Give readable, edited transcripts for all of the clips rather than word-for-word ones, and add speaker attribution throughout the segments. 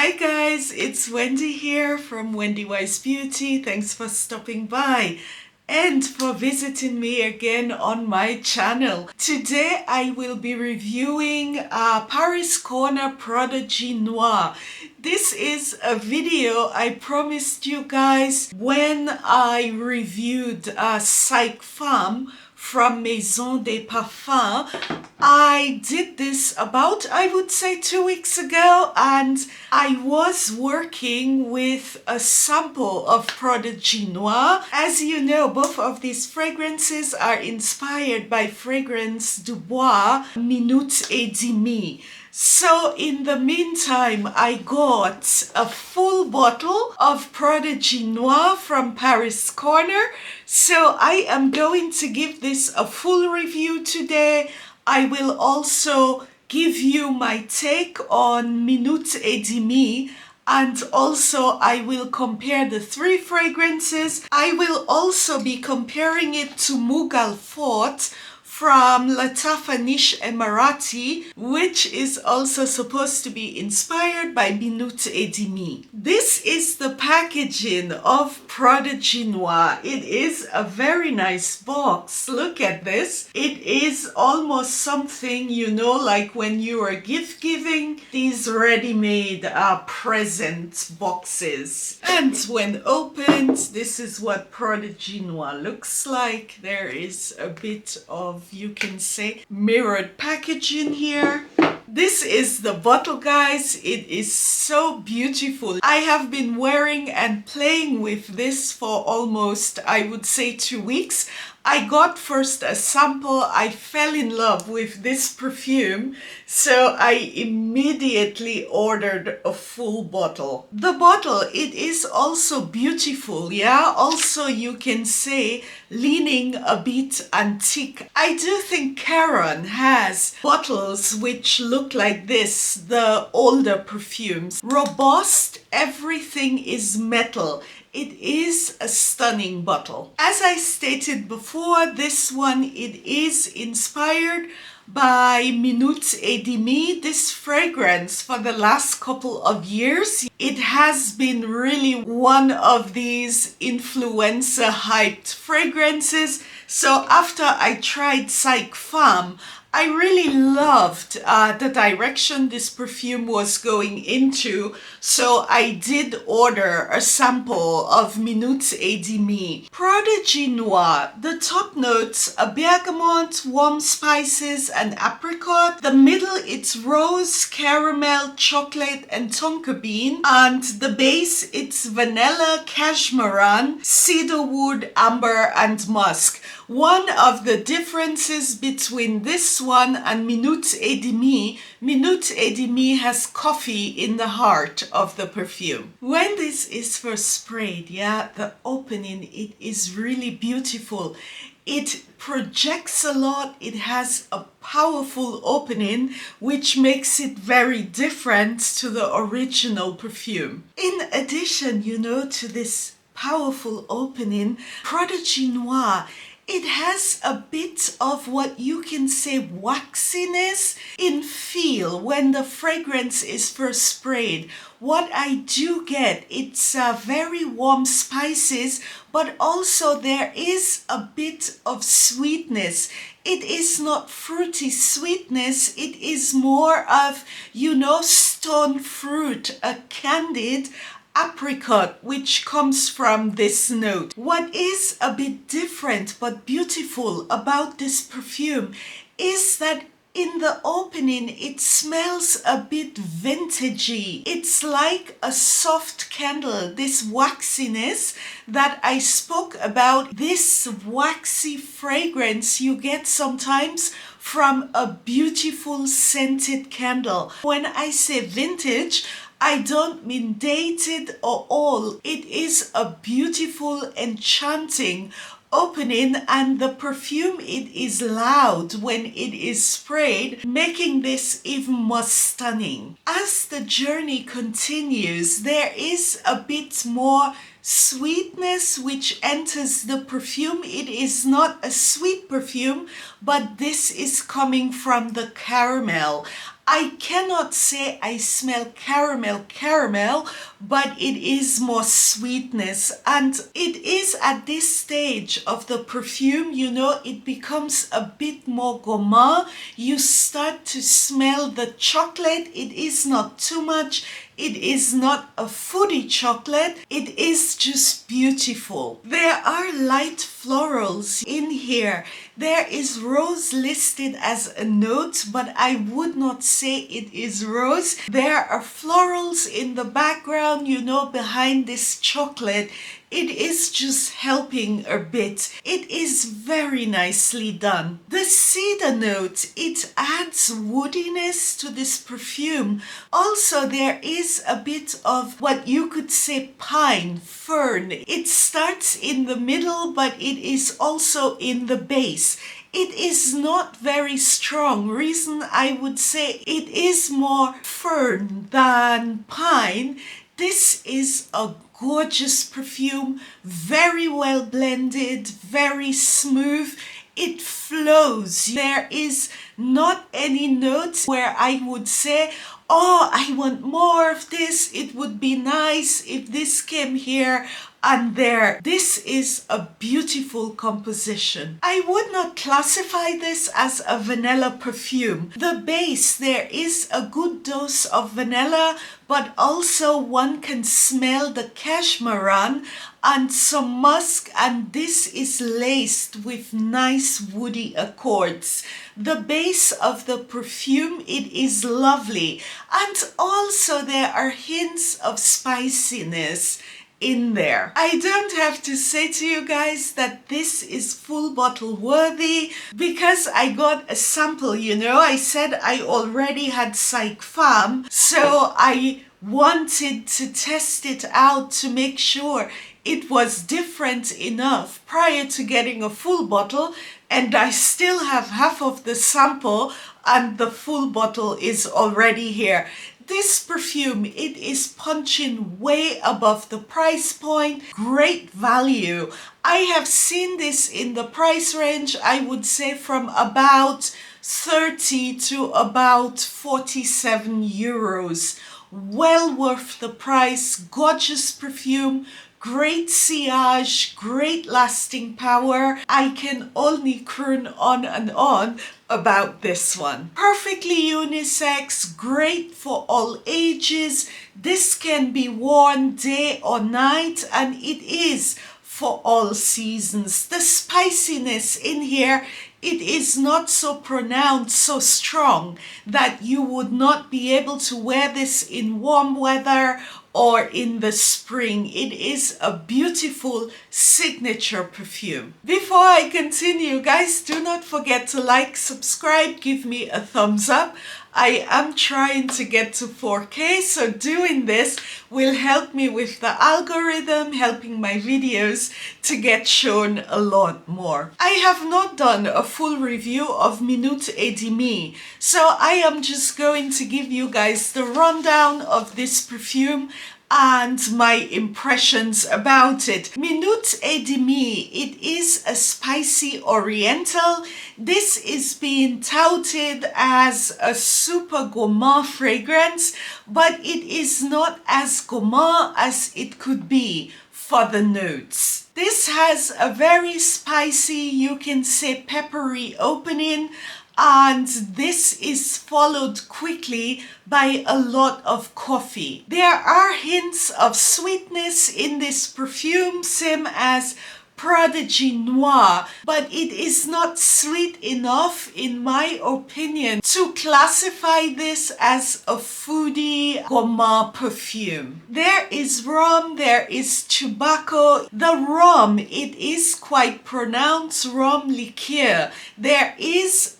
Speaker 1: Hi guys, it's Wendy here from Wendy Wise Beauty. Thanks for stopping by and for visiting me again on my channel. Today I will be reviewing Paris Corner Prodigy Noir. This is a video I promised you guys when I reviewed Psyche Femme from Maison des Parfums. I did this about, I would say, 2 weeks ago, and I was working with a sample of Prodigy Noir. As you know, both of these fragrances are inspired by Fragrance Du Bois Minuit et Demi. So in the meantime, I got a full bottle of Prodigy Noir from Paris Corner. So I am going to give this a full review today. I will also give you my take on Minuit et Demi, and also I will compare the 3 fragrances. I will also be comparing it to Mughal Fort from Lattafa Niche Emirati, which is also supposed to be inspired by Minuit et Demi. This is the packaging of Prodigy Noir. It is a very nice box. Look at this. It is almost something, you know, like when you are gift giving these ready-made present boxes. And when opened, this is what Prodigy Noir looks like. There is a bit of, you can say, mirrored packaging here. This is the bottle, guys. It is so beautiful. I have been wearing and playing with this for almost, I would say, 2 weeks. I got first a sample. I fell in love with this perfume, so I immediately ordered a full bottle. The bottle, it is also beautiful, yeah? Also, you can say, leaning a bit antique. I do think Caron has bottles which look like this, the older perfumes. Robust, everything is metal. It is a stunning bottle. As I stated before, this one, it is inspired by Minuit et Demi. This fragrance for the last couple of years, it has been really one of these influencer hyped fragrances. So after I tried Psyche Femme, I really loved the direction this perfume was going into, so I did order a sample of Minuit et Demi. Prodigy Noir, the top notes are bergamot, warm spices and apricot. The middle, it's rose, caramel, chocolate and tonka bean. And the base, it's vanilla, cashmeran, cedarwood, amber and musk. One of the differences between this one and Minuit et Demi, Minuit et Demi has coffee in the heart of the perfume. When this is first sprayed, yeah, the opening, it is really beautiful. It projects a lot. It has a powerful opening, which makes it very different to the original perfume. In addition, you know, to this powerful opening, Prodigy Noir, it has a bit of what you can say waxiness in feel when the fragrance is first sprayed. What I do get, it's very warm spices, but also there is a bit of sweetness. It is not fruity sweetness, it is more of, you know, stone fruit, a candied apricot, which comes from this note. What is a bit different but beautiful about this perfume is that in the opening, it smells a bit vintagey. It's like a soft candle, this waxiness that I spoke about. This waxy fragrance you get sometimes from a beautiful scented candle. When I say vintage, I don't mean dated or old. It is a beautiful, enchanting opening, and the perfume, it is loud when it is sprayed, making this even more stunning. As the journey continues, there is a bit more sweetness which enters the perfume. It is not a sweet perfume, but this is coming from the caramel. I cannot say I smell caramel, but it is more sweetness. And it is at this stage of the perfume, you know, it becomes a bit more gourmand. You start to smell the chocolate. It is not too much. It is not a foodie chocolate. It is just beautiful. There are light florals in here. There is rose listed as a note, but I would not say it is rose. There are florals in the background, you know, behind this chocolate. It is just helping a bit. It is very nicely done. The cedar note, it adds woodiness to this perfume. Also, there is a bit of what you could say pine, fern. It starts in the middle, but it is also in the base. It is not very strong. Reason I would say it is more fern than pine. This is a gorgeous perfume, very well blended, very smooth. It flows. There is not any notes where I would say, oh, I want more of this. It would be nice if this came here and there. This is a beautiful composition. I would not classify this as a vanilla perfume. The base, there is a good dose of vanilla, but also one can smell the cashmeran and some musk, and this is laced with nice woody accords. The base of the perfume, it is lovely, and also there are hints of spiciness in there. I don't have to say to you guys that this is full bottle worthy because I got a sample, you know. I said I already had Psyche Femme, so I wanted to test it out to make sure it was different enough prior to getting a full bottle, and I still have half of the sample and the full bottle is already here. This perfume, it is punching way above the price point. Great value. I have seen this in the price range, I would say from about 30 to about 47 euros. Well worth the price. Gorgeous perfume. Great sillage, great lasting power. I can only croon on and on about this one. Perfectly unisex, great for all ages. This can be worn day or night, and it is for all seasons. The spiciness in here, it is not so pronounced, so strong that you would not be able to wear this in warm weather or in the spring. It is a beautiful signature perfume. Before I continue, guys, do not forget to like, subscribe, give me a thumbs up. I am trying to get to 4K, so doing this will help me with the algorithm, helping my videos to get shown a lot more. I have not done a full review of Minute et Demi, so I am just going to give you guys the rundown of this perfume and my impressions about it. Minute et Demi, it is a spicy oriental. This is being touted as a super gourmand fragrance, but it is not as gourmand as it could be for the notes. This has a very spicy, you can say peppery opening, and this is followed quickly by a lot of coffee. There are hints of sweetness in this perfume, same as Prodigy Noir, but it is not sweet enough, in my opinion, to classify this as a foodie gourmand perfume. There is rum, there is tobacco. The rum, it is quite pronounced rum liqueur. There is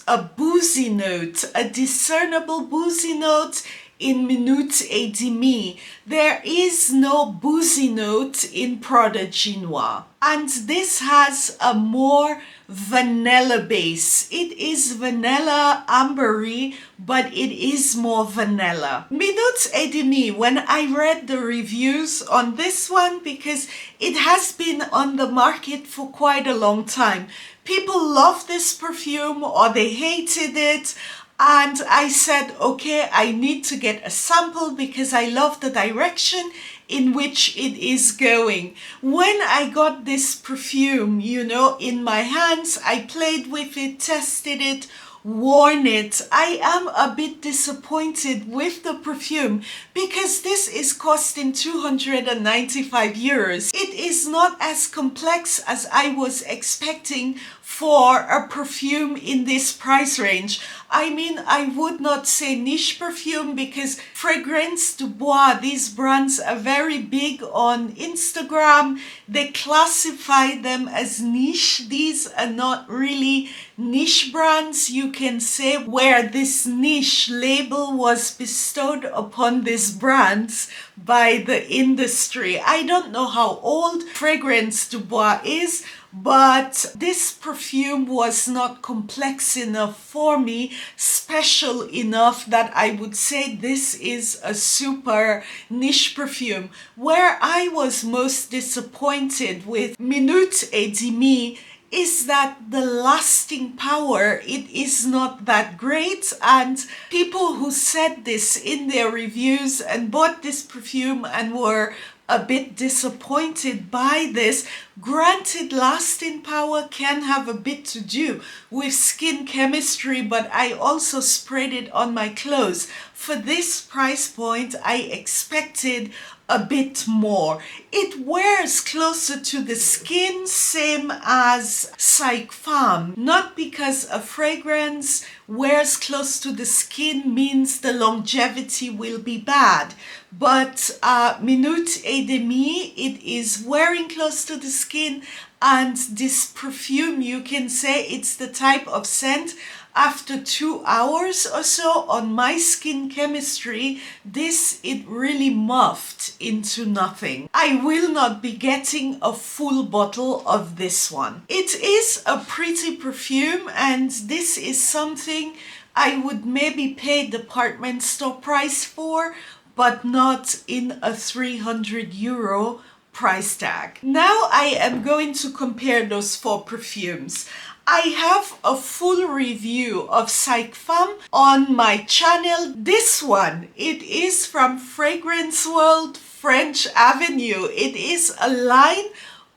Speaker 1: a boozy note, a discernible boozy note in Minute et Demi. There is no boozy note in Prodigy Noir. And this has a more vanilla base. It is vanilla ambery, but it is more vanilla. Minute et Demi, when I read the reviews on this one, because it has been on the market for quite a long time, people love this perfume or they hated it. And I said, okay, I need to get a sample because I love the direction in which it is going. When I got this perfume, in my hands, I played with it, tested it, worn it. I am a bit disappointed with the perfume because this is costing 295 euros. It is not as complex as I was expecting for a perfume in this price range. I mean, I would not say niche perfume because Fragrance Du Bois, these brands are very big on Instagram. They classify them as niche. These are not really niche brands, you can say, where this niche label was bestowed upon these brands by the industry. I don't know how old Fragrance Du Bois is, but this perfume was not complex enough for me, special enough that I would say this is a super niche perfume. Where I was most disappointed with Minute et Demi is that the lasting power, it is not that great, and people who said this in their reviews and bought this perfume and were a bit disappointed by this. Granted, lasting power can have a bit to do with skin chemistry, but I also sprayed it on my clothes. For this price point, I expected a bit more. It wears closer to the skin, same as Psyche Femme. Not because a fragrance wears close to the skin means the longevity will be bad, but Minute et Demi, it is wearing close to the skin, and this perfume, you can say it's the type of scent after 2 hours or so on my skin chemistry, it really muffed into nothing. I will not be getting a full bottle of this one. It is a pretty perfume, and this is something I would maybe pay department store price for, but not in a 300 euro price tag. Now I am going to compare those 4 perfumes. I have a full review of Psyche Femme on my channel. This one, it is from Fragrance World French Avenue. It is a line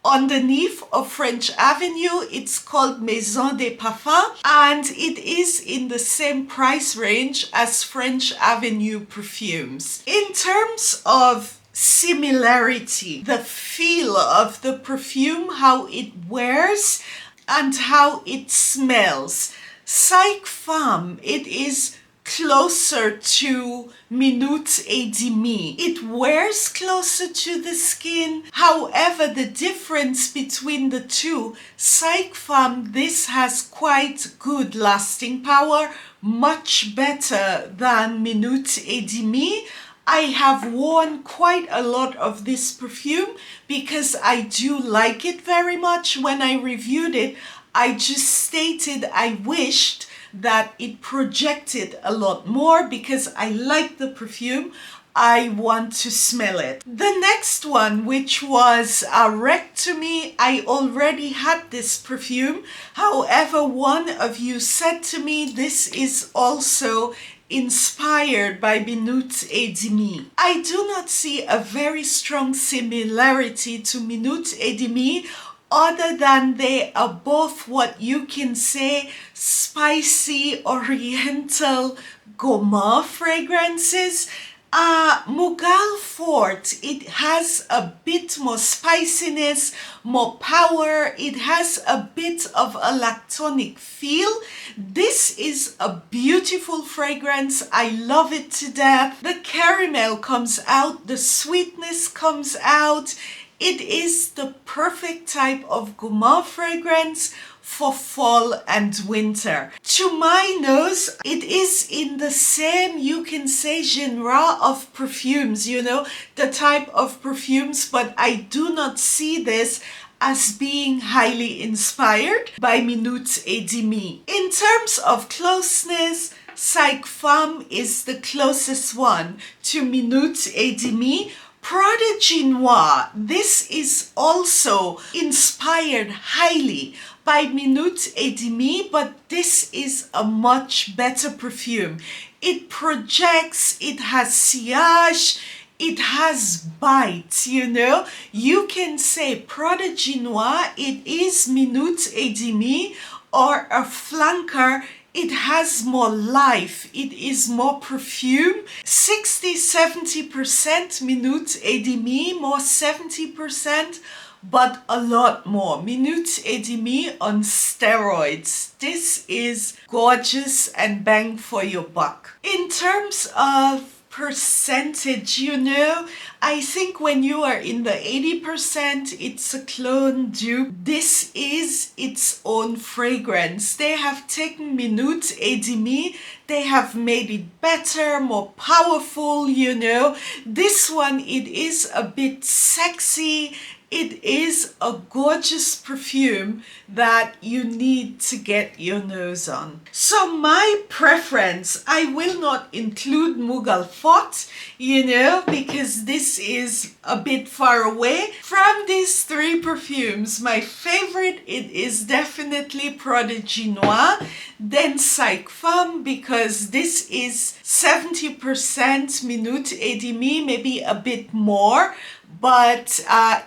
Speaker 1: underneath of French Avenue. It's called Maison de Parfums, and it is in the same price range as French Avenue perfumes. In terms of similarity, the feel of the perfume, how it wears, and how it smells. Psyche Femme, it is closer to Minute et Demi. It wears closer to the skin. However, the difference between the two, Psyche Femme, this has quite good lasting power, much better than Minute et Demi. I have worn quite a lot of this perfume because I do like it very much. When I reviewed it, I just stated I wished that it projected a lot more because I like the perfume. I want to smell it. The next one, which was a wreck to me, I already had this perfume. However, one of you said to me this is also inspired by Minute et Demi. I do not see a very strong similarity to Minute et Demi, other than they are both what you can say spicy oriental gourmand fragrances. Mughal Fort, it has a bit more spiciness, more power. It has a bit of a lactonic feel. This is a beautiful fragrance. I love it to death. The caramel comes out, the sweetness comes out. It is the perfect type of gourmand fragrance for fall and winter. To my nose, it is in the same, you can say, genre of perfumes, the type of perfumes, but I do not see this as being highly inspired by Minute et Demi. In terms of closeness, Psyche Femme is the closest one to Minute et Demi. Prodigy Noir, this is also inspired highly by Minute et Demi, but this is a much better perfume. It projects, it has sillage, it has bite, you know. You can say Prodigy Noir, it is Minute et Demi, or a flanker. It has more life, it is more perfume. 60-70% Minute et Demi, more 70%, but a lot more. Minute et Demi on steroids. This is gorgeous and bang for your buck. In terms of percentage, you know, I think when you are in the 80%, it's a clone dupe. This is its own fragrance. They have taken Minute et Demi, they have made it better, more powerful, you know. This one, it is a bit sexy. It is a gorgeous perfume that you need to get your nose on. So my preference, I will not include Mughal Fort, you know, because this is a bit far away. From these three perfumes, my favorite, it is definitely Prodigy Noir, then Psyche Femme, because this is 70% Minute et Demi, maybe a bit more, but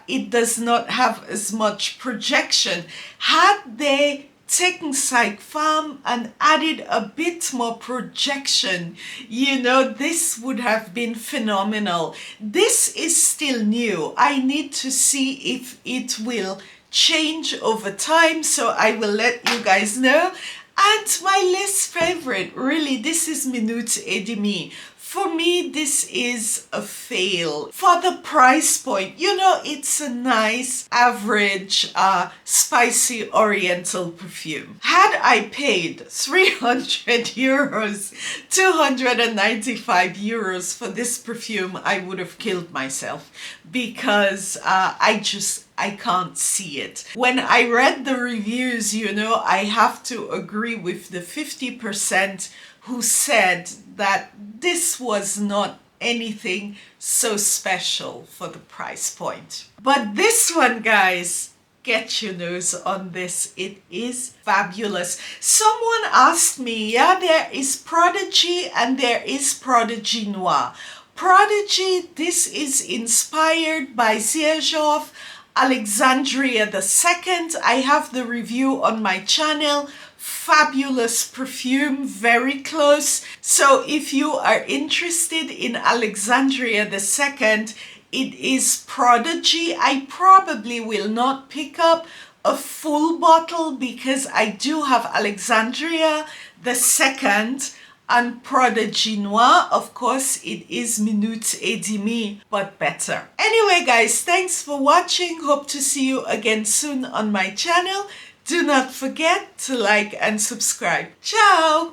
Speaker 1: it does not have as much projection. Had they taken Psyche Femme and added a bit more projection, you know, this would have been phenomenal. This is still new. I need to see if it will change over time, so I will let you guys know. And my least favorite, really, this is Minute et Demi. For me, this is a fail. For the price point, you know, it's a nice, average, spicy oriental perfume. Had I paid 300 euros, 295 euros for this perfume, I would have killed myself because I can't see it. When I read the reviews, you know, I have to agree with the 50% who said that this was not anything so special for the price point. But this one, guys, get your nose on this. It is fabulous. Someone asked me, yeah, there is Prodigy and there is Prodigy Noir. Prodigy, this is inspired by Ziyechov, Alexandria II. I have the review on my channel. Fabulous perfume, very close. So if you are interested in Alexandria II, it is Prodigy. I probably will not pick up a full bottle because I do have Alexandria II and Prodigy Noir. Of course, it is Minute et Demi, but better. Anyway, guys, thanks for watching. Hope to see you again soon on my channel. Do not forget to like and subscribe. Ciao!